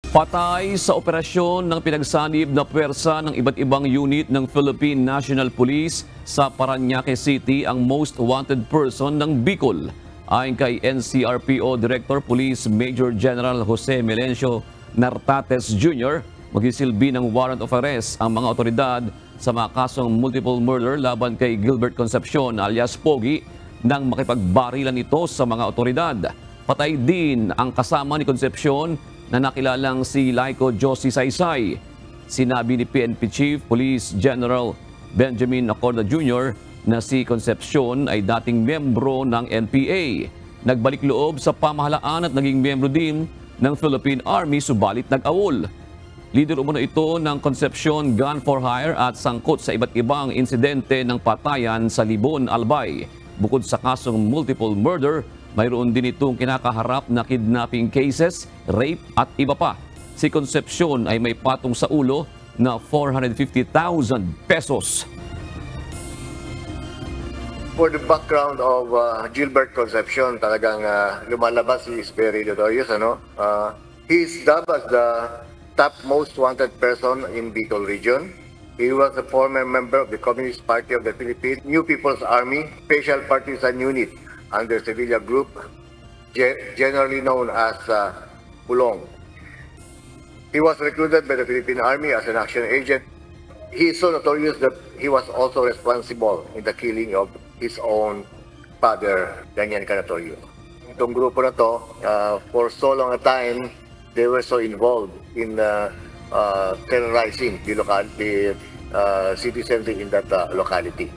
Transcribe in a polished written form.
Patay sa operasyon ng pinagsanib na puwersa ng iba't ibang unit ng Philippine National Police sa Parañaque City ang most wanted person ng Bicol. Ayon kay NCRPO Director Police Major General Jose Melencio Nartates Jr., magsisilbi ng warrant of arrest ang mga otoridad sa mga kasong multiple murder laban kay Gilbert Concepcion alias Pogi nang makipagbarilan ito sa mga otoridad. Patay din ang kasama ni Concepcion na nakilalang si Laiko Josie Saysay. Sinabi ni PNP Chief Police General Benjamin Acorda Jr. na si Concepcion ay dating membro ng NPA. Nagbalik loob sa pamahalaan at naging membro din ng Philippine Army subalit nag-awol. Leader umano ito ng Concepcion Gun for Hire at sangkot sa iba't ibang insidente ng patayan sa Libon, Albay. Bukod sa kasong multiple murder, mayroon din itong kinakaharap na kidnapping cases, rape at iba pa. Si Concepcion ay may patong sa ulo na 450,000 pesos. For the background of Gilbert Concepcion, talagang lumalabas si very notorious. He is dubbed as the top most wanted person in Bicol region. He was a former member of the Communist Party of the Philippines, New People's Army, Special Partisan Unit under Sevilla Group, generally known as Pulong. He was recruited by the Philippine Army as an action agent. He is so notorious that he was also responsible in the killing of his own father, Daniel Canatorio. Itong grupo na to, for so long a time, they were so involved in terrorizing the citizens in that locality.